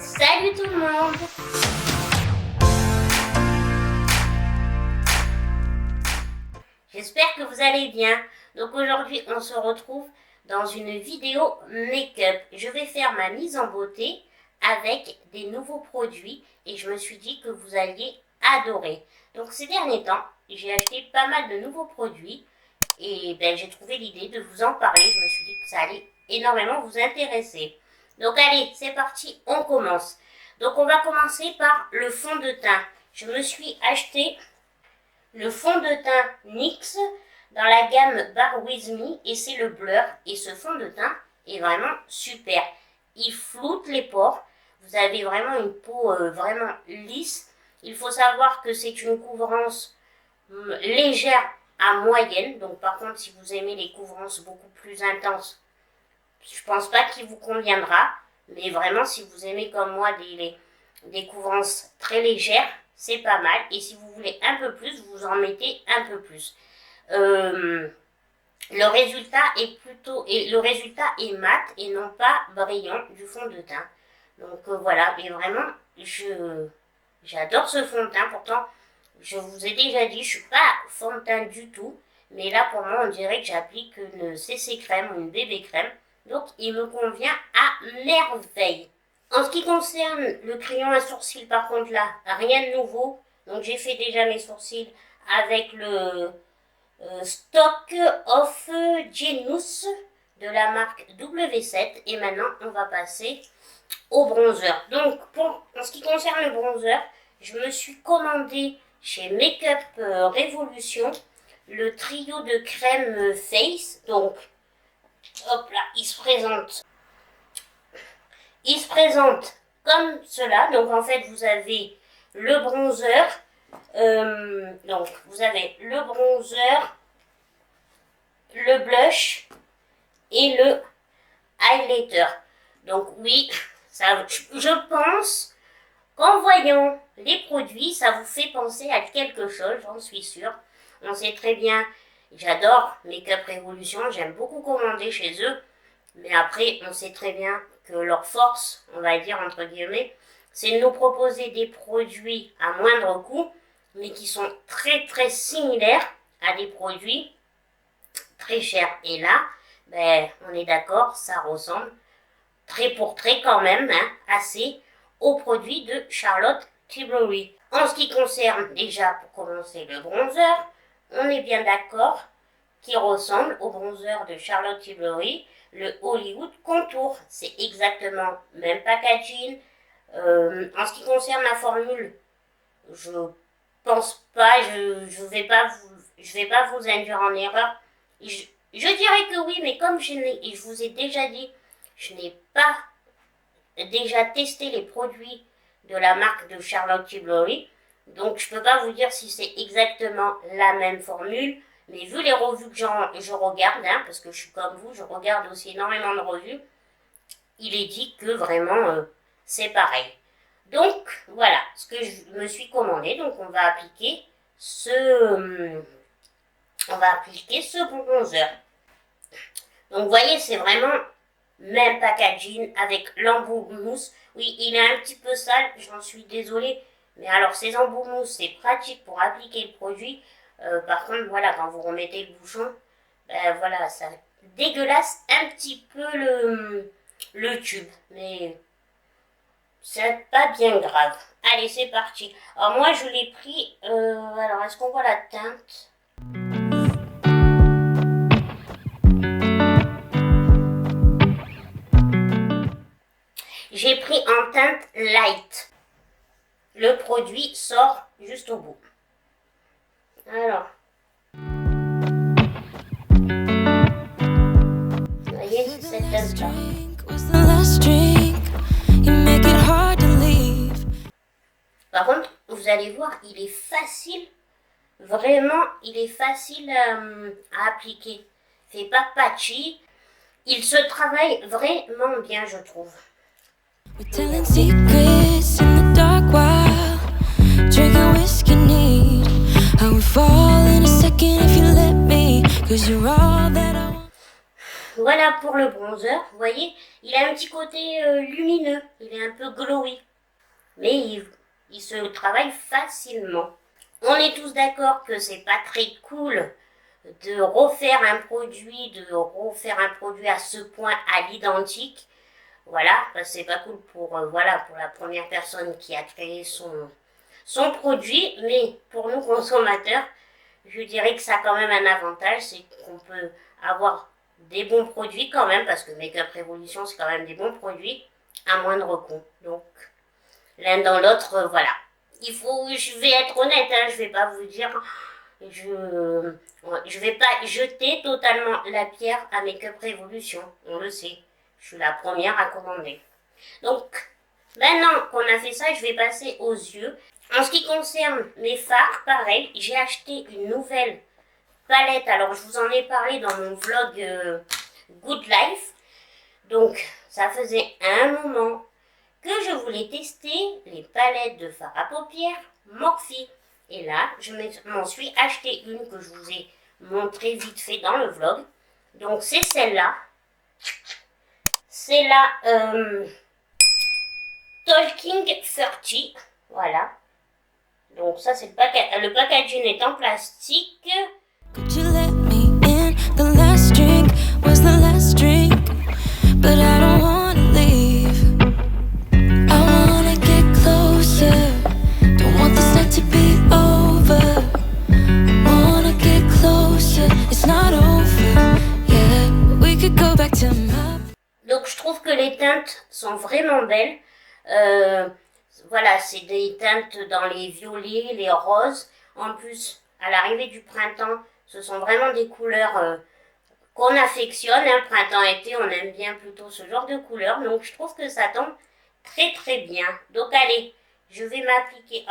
Salut tout le monde! J'espère que vous allez bien. Donc aujourd'hui on se retrouve dans une vidéo make-up. Je vais faire ma mise en beauté avec des nouveaux produits et je me suis dit que vous alliez adorer. Donc ces derniers temps j'ai acheté pas mal de nouveaux produits et j'ai trouvé l'idée de vous en parler. Je me suis dit que ça allait énormément vous intéresser. Donc allez, c'est parti, on commence. Donc on va commencer par le fond de teint. Je me suis acheté le fond de teint NYX dans la gamme Bar With Me et c'est le blur. Et ce fond de teint est vraiment super. Il floute les pores. Vous avez vraiment une peau vraiment lisse. Il faut savoir que c'est une couvrance légère à moyenne. Donc par contre, si vous aimez les couvrances beaucoup plus intenses, je pense pas qu'il vous conviendra. Mais vraiment, si vous aimez comme moi des couvrances très légères, c'est pas mal. Et si vous voulez un peu plus, vous en mettez un peu plus. Le résultat est mat et non pas brillant du fond de teint. Donc voilà, mais vraiment, j'adore ce fond de teint. Pourtant, je vous ai déjà dit, je suis pas fond de teint du tout. Mais là, pour moi, on dirait que j'applique une CC crème ou une bébé crème. Donc, il me convient à merveille. En ce qui concerne le crayon à sourcils, par contre, là, rien de nouveau. Donc, j'ai fait déjà mes sourcils avec le Stock of Genius de la marque W7. Et maintenant, on va passer au bronzer. Donc, en ce qui concerne le bronzer, je me suis commandé chez Makeup Revolution le trio de crème Face. Donc, hop là, il se présente comme cela. Donc en fait vous avez le bronzer, le blush et le highlighter. Donc oui, ça, je pense qu'en voyant les produits, ça vous fait penser à quelque chose, j'en suis sûre. On sait très bien. J'adore Makeup Revolution, j'aime beaucoup commander chez eux, mais après on sait très bien que leur force, on va dire entre guillemets, c'est de nous proposer des produits à moindre coût, mais qui sont très très similaires à des produits très chers. Et là, on est d'accord, ça ressemble trait pour trait quand même, assez aux produits de Charlotte Tilbury. En ce qui concerne déjà, pour commencer, le bronzer, on est bien d'accord qu'il ressemble au bronzer de Charlotte Tilbury, le Hollywood Contour. C'est exactement le même packaging. En ce qui concerne la formule, je pense pas, je vais pas vous induire en erreur. Je dirais que oui, mais comme je vous ai déjà dit, je n'ai pas déjà testé les produits de la marque de Charlotte Tilbury. Donc, je ne peux pas vous dire si c'est exactement la même formule. Mais vu les revues que je regarde, parce que je suis comme vous, je regarde aussi énormément de revues, il est dit que vraiment, c'est pareil. Donc, voilà ce que je me suis commandé. Donc, on va appliquer ce bronzer. Donc, vous voyez, c'est vraiment même packaging avec l'embout mousse. Oui, il est un petit peu sale, j'en suis désolée. Mais alors, ces embouts mousse, c'est pratique pour appliquer le produit. Par contre, voilà, quand vous remettez le bouchon, voilà, ça dégueulasse un petit peu le tube. Mais c'est pas bien grave. Allez, c'est parti. Alors moi, je l'ai pris. Alors, est-ce qu'on voit la teinte ? J'ai pris en teinte light. Le produit sort juste au bout. Alors, vous voyez, c'est cette teinte-là. Par contre, vous allez voir, il est facile. Vraiment, il est facile à appliquer. Il fait pas patchy. Il se travaille vraiment bien, je trouve. Voilà pour le bronzer. Vous voyez, il a un petit côté lumineux. Il est un peu glowy. Mais il se travaille facilement. On est tous d'accord que c'est pas très cool de refaire un produit, à ce point à l'identique. Voilà, parce que c'est pas cool pour, voilà, pour la première personne qui a créé son produit, mais pour nous consommateurs, je dirais que ça a quand même un avantage, c'est qu'on peut avoir des bons produits quand même, parce que Make Up Revolution, c'est quand même des bons produits, à moindre coût. Donc, l'un dans l'autre, voilà. Je vais être honnête, hein, je vais pas vous dire, je vais pas jeter totalement la pierre à Make Up Revolution, on le sait. Je suis la première à commander. Donc, maintenant qu'on a fait ça, je vais passer aux yeux. En ce qui concerne mes fards, pareil, j'ai acheté une nouvelle palette. Alors, je vous en ai parlé dans mon vlog Good Life. Donc, ça faisait un moment que je voulais tester les palettes de fard à paupières Morphe. Et là, je m'en suis acheté une que je vous ai montré vite fait dans le vlog. Donc, c'est celle-là. C'est la Talking 30. Voilà. Donc ça, c'est le packaging est en plastique. Could you let me in? The last drink was the last drink, but I don't wanna leave. I wanna get closer. Don't want this night to be over. Wanna get closer. It's not over. Yeah, we could go back to my... Donc je trouve que les teintes sont vraiment belles. Voilà, c'est des teintes dans les violets, les roses. En plus, à l'arrivée du printemps, ce sont vraiment des couleurs qu'on affectionne. Hein. Printemps-été, on aime bien plutôt ce genre de couleurs. Donc, je trouve que ça tombe très très bien. Donc, allez, je vais m'appliquer.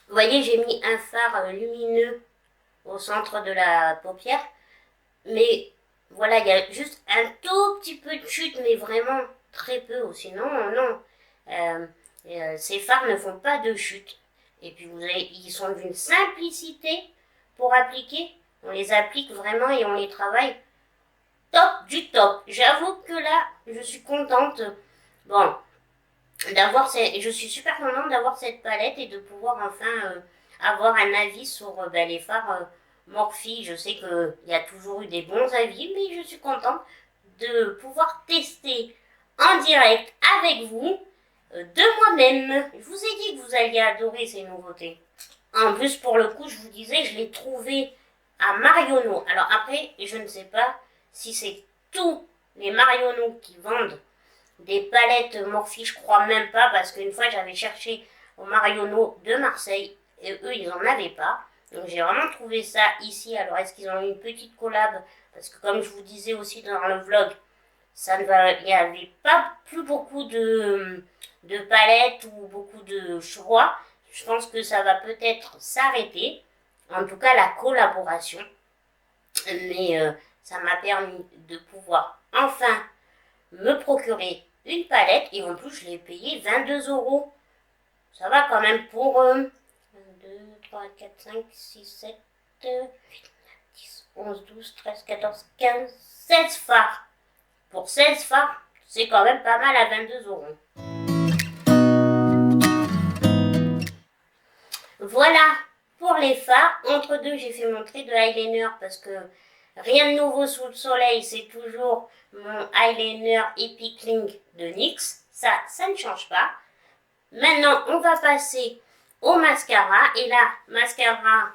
Vous voyez, j'ai mis un fard lumineux au centre de la paupière. Mais voilà, il y a juste un tout petit peu de chute, mais vraiment très peu. Sinon, non. Ces fards ne font pas de chute. Et puis, ils sont d'une simplicité pour appliquer. On les applique vraiment et on les travaille top du top. J'avoue que là, je suis contente. Bon, je suis super contente d'avoir cette palette et de pouvoir enfin avoir un avis sur les fards Morphe. Je sais qu'il y a toujours eu des bons avis, mais je suis contente de pouvoir tester en direct avec vous de moi-même. Je vous ai dit que vous alliez adorer ces nouveautés. En plus, pour le coup, je vous disais, je l'ai trouvé à Marionneau. Alors après, je ne sais pas si c'est tous les Marionneau qui vendent des palettes Morphe, je crois même pas, parce qu'une fois j'avais cherché au Marionneau de Marseille et eux ils en avaient pas. Donc j'ai vraiment trouvé ça ici. Alors est-ce qu'ils ont eu une petite collab? Parce que comme je vous disais aussi dans le vlog, il n'y avait pas plus beaucoup de palettes ou beaucoup de choix. Je pense que ça va peut-être s'arrêter. En tout cas la collaboration. Mais ça m'a permis de pouvoir enfin me procurer une palette et en plus je l'ai payé 22 €. Ça va quand même pour 1, 2, 3, 4, 5, 6, 7, 8, 9, 10, 11, 12, 13, 14, 15, 16 fards. Pour 16 fards, c'est quand même pas mal à 22 €. Voilà pour les fards. Entre deux, j'ai fait mon trait de eyeliner parce que rien de nouveau sous le soleil, c'est toujours mon eyeliner Epicling de NYX. Ça ne change pas. Maintenant, on va passer au mascara. Et là, mascara,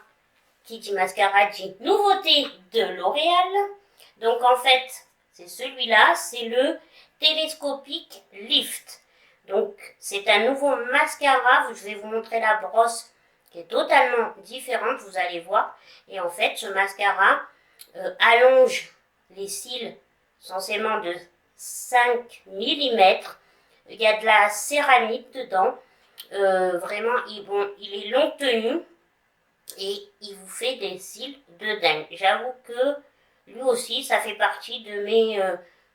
qui dit mascara dit nouveauté de L'Oréal. Donc en fait, c'est celui-là, c'est le Télescopique Lift. Donc c'est un nouveau mascara. Je vais vous montrer la brosse qui est totalement différente, vous allez voir. Et en fait, ce mascara allonge les cils censément de 5 mm. Il y a de la céramique dedans. Vraiment, il est long tenu. Et il vous fait des cils de dingue. J'avoue que lui aussi, ça fait partie de mes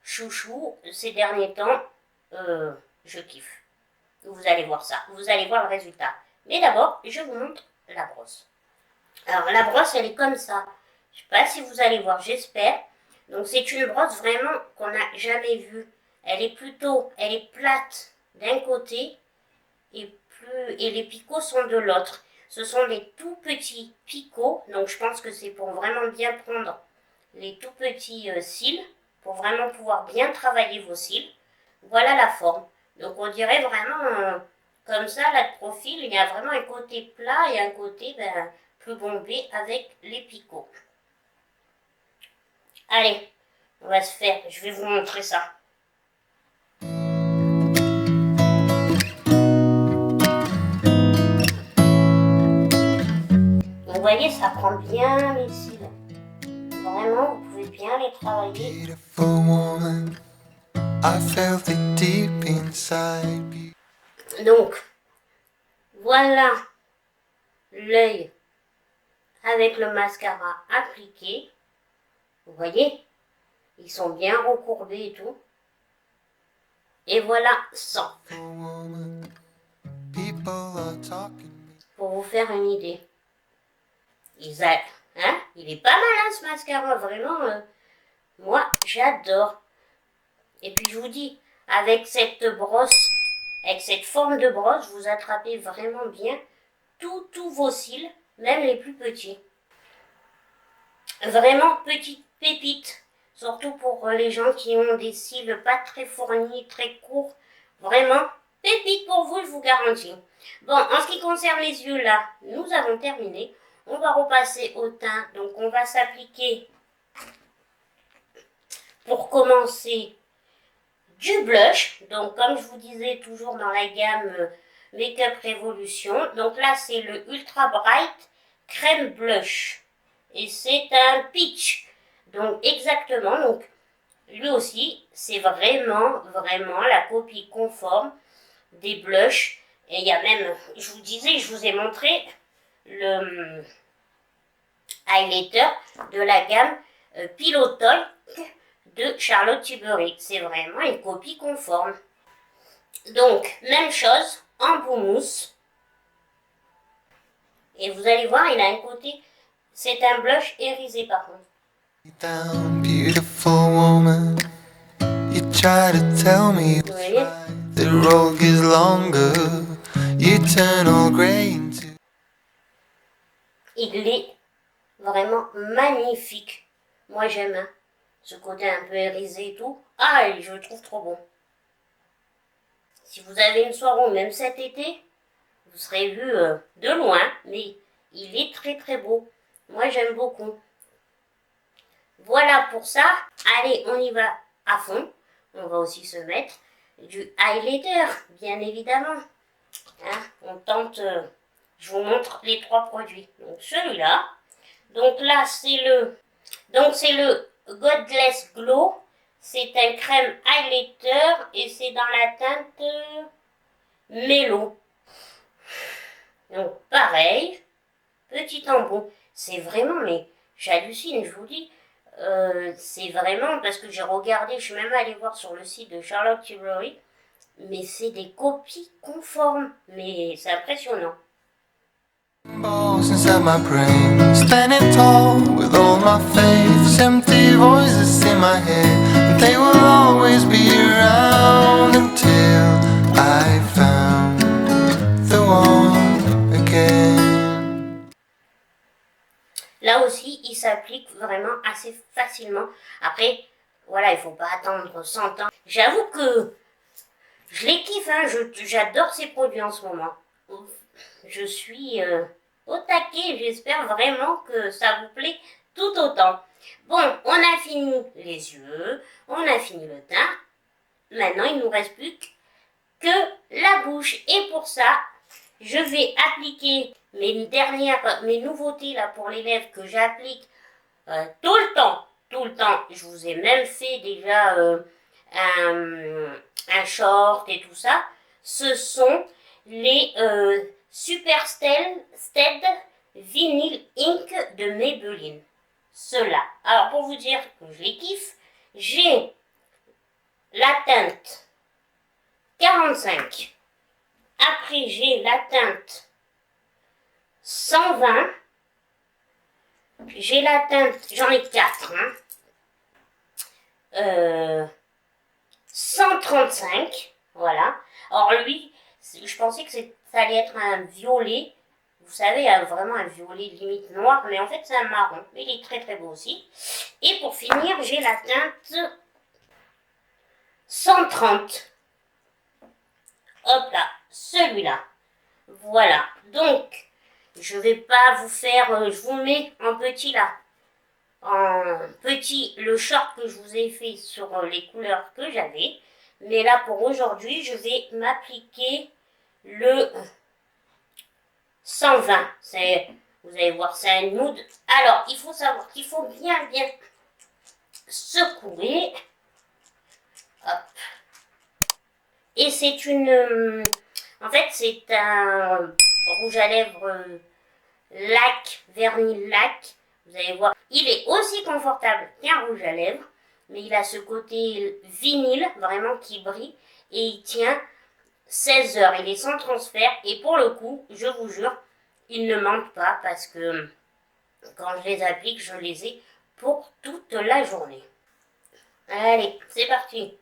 chouchous ces derniers temps. Je kiffe. Vous allez voir ça. Vous allez voir le résultat. Mais d'abord, je vous montre la brosse. Alors, la brosse, elle est comme ça. Je ne sais pas si vous allez voir, j'espère. Donc, c'est une brosse vraiment qu'on n'a jamais vue. Elle est plate d'un côté et les picots sont de l'autre. Ce sont les tout petits picots, donc je pense que c'est pour vraiment bien prendre les tout petits cils, pour vraiment pouvoir bien travailler vos cils. Voilà la forme. Donc on dirait vraiment comme ça, là de profil, il y a vraiment un côté plat et un côté plus bombé avec les picots. Allez, on va se faire, je vais vous montrer ça. Vous voyez, ça prend bien les cils. Vraiment, vous pouvez bien les travailler. Donc, voilà l'œil avec le mascara appliqué. Vous voyez, ils sont bien recourbés et tout. Et voilà sans. Pour vous faire une idée. Il est pas malin ce mascara, vraiment. Moi, j'adore. Et puis je vous dis, avec cette brosse, avec cette forme de brosse, vous attrapez vraiment bien tous vos cils, même les plus petits. Vraiment petite pépite, surtout pour les gens qui ont des cils pas très fournis, très courts. Vraiment, pépite pour vous, je vous garantis. Bon, en ce qui concerne les yeux là, nous avons terminé. On va repasser au teint, donc on va s'appliquer, pour commencer, du blush. Donc comme je vous disais, toujours dans la gamme Make-up Révolution. Donc là, c'est le Ultra Bright Crème Blush. Et c'est un peach. Donc exactement, donc lui aussi, c'est vraiment la copie conforme des blushs. Et il y a même, je vous disais, je vous ai montré le highlighter de la gamme Pillow Talk de Charlotte Tilbury. C'est vraiment une copie conforme. Donc, même chose, en bout mousse. Et vous allez voir, il a un côté, c'est un blush irisé par contre. Down, beautiful woman. You try to tell me the road is longer. You turn all gray into. Il est vraiment magnifique. Moi j'aime ce côté un peu irisé et tout. Ah, je le trouve trop bon. Si vous avez une soirée ou même cet été, vous serez vu de loin, mais il est très beau. Moi j'aime beaucoup. Voilà pour ça. Allez, on y va à fond. On va aussi se mettre du highlighter, bien évidemment. Hein, on tente, je vous montre les trois produits. Donc celui-là. Donc là, c'est le Godless Glow. C'est un crème highlighter et c'est dans la teinte Mellow. Donc pareil, petit embout. C'est vraiment, mais j'hallucine, je vous dis. C'est vraiment, parce que j'ai regardé, je suis même allée voir sur le site de Charlotte Tilbury, mais c'est des copies conformes. Mais c'est impressionnant. Inside my brain, standing tall with all my faiths, empty voices in my head. They will always be around until I found the one again. Là aussi, il s'applique vraiment assez facilement. Après, voilà, il faut pas attendre 100 ans. J'avoue que je les kiffe, hein, j'adore ces produits en ce moment. Je suis au taquet, j'espère vraiment que ça vous plaît tout autant. Bon, on a fini les yeux, on a fini le teint. Maintenant, il ne nous reste plus que la bouche. Et pour ça, je vais appliquer mes nouveautés là pour les lèvres que j'applique tout le temps. Je vous ai même fait déjà un short et tout ça. Ce sont les Super Stead Vinyl Ink de Maybelline. Ceux-là. Alors pour vous dire que je les kiffe, j'ai la teinte 45. Après j'ai la teinte 120. J'ai la teinte, j'en ai 4. 135. Voilà. Alors lui, je pensais que ça allait être un violet. Vous savez, vraiment un violet limite noir, mais en fait c'est un marron. Mais il est très très beau aussi. Et pour finir, j'ai la teinte 130. Hop là, celui-là. Voilà. Donc, je vais pas vous faire, je vous mets en petit là. En petit le short que je vous ai fait sur les couleurs que j'avais. Mais là pour aujourd'hui, je vais m'appliquer le 120. Vous allez voir, c'est un nude. Alors, il faut savoir qu'il faut bien secouer. Hop. Et c'est une... en fait, c'est un rouge à lèvres lac, vernis lac. Vous allez voir, il est aussi confortable qu'un rouge à lèvres. Mais il a ce côté vinyle, vraiment qui brille. Et il tient 16 heures. Il est sans transfert. Et pour le coup, je vous jure, il ne manque pas. Parce que quand je les applique, je les ai pour toute la journée. Allez, c'est parti.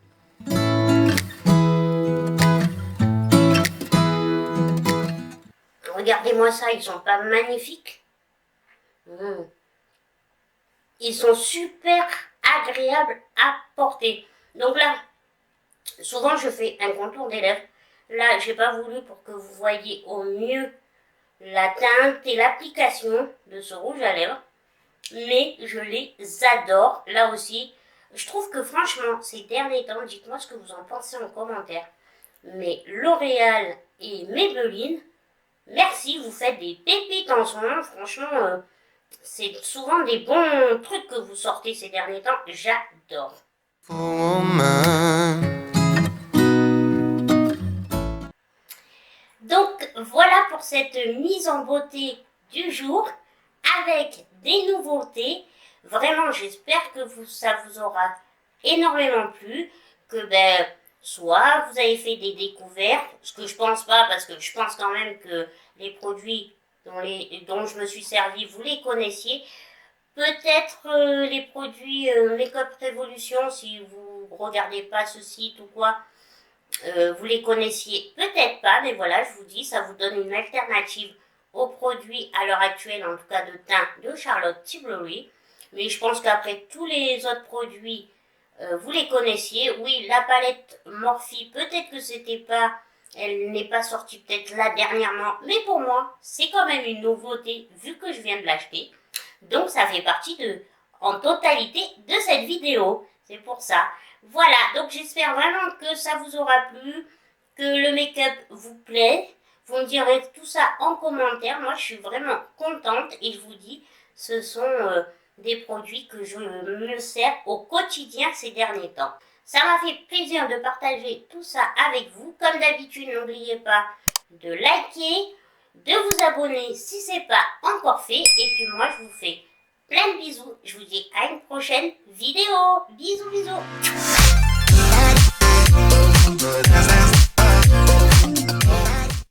Regardez-moi ça, ils sont pas magnifiques? Ils sont super agréables à porter. Donc là, souvent je fais un contour des lèvres. Là, j'ai pas voulu pour que vous voyez au mieux la teinte et l'application de ce rouge à lèvres. Mais je les adore. Là aussi, je trouve que franchement, ces derniers temps, dites-moi ce que vous en pensez en commentaire. Mais L'Oréal et Maybelline, merci, vous faites des pépites en ce moment. Franchement, c'est souvent des bons trucs que vous sortez ces derniers temps. J'adore. Donc voilà pour cette mise en beauté du jour avec des nouveautés. Vraiment, j'espère que ça vous aura énormément plu. Que soit vous avez fait des découvertes, ce que je pense pas, parce que je pense quand même que les produits dont je me suis servi, vous les connaissiez. Peut-être les produits Make-up Révolution, si vous regardez pas ce site ou quoi, vous les connaissiez peut-être pas, mais voilà, je vous dis, ça vous donne une alternative aux produits à l'heure actuelle, en tout cas de teint de Charlotte Tilbury. Mais je pense qu'après tous les autres produits, vous les connaissiez. Oui, la palette Morphe, peut-être que elle n'est pas sortie peut-être là dernièrement, mais pour moi, c'est quand même une nouveauté vu que je viens de l'acheter. Donc ça fait partie en totalité de cette vidéo. C'est pour ça. Voilà, donc j'espère vraiment que ça vous aura plu, que le make-up vous plaît. Vous me direz tout ça en commentaire. Moi, je suis vraiment contente et je vous dis, ce sont des produits que je me sers au quotidien ces derniers temps. Ça m'a fait plaisir de partager tout ça avec vous. Comme d'habitude, n'oubliez pas de liker, de vous abonner si ce n'est pas encore fait. Et puis moi, je vous fais plein de bisous. Je vous dis à une prochaine vidéo. Bisous, bisous.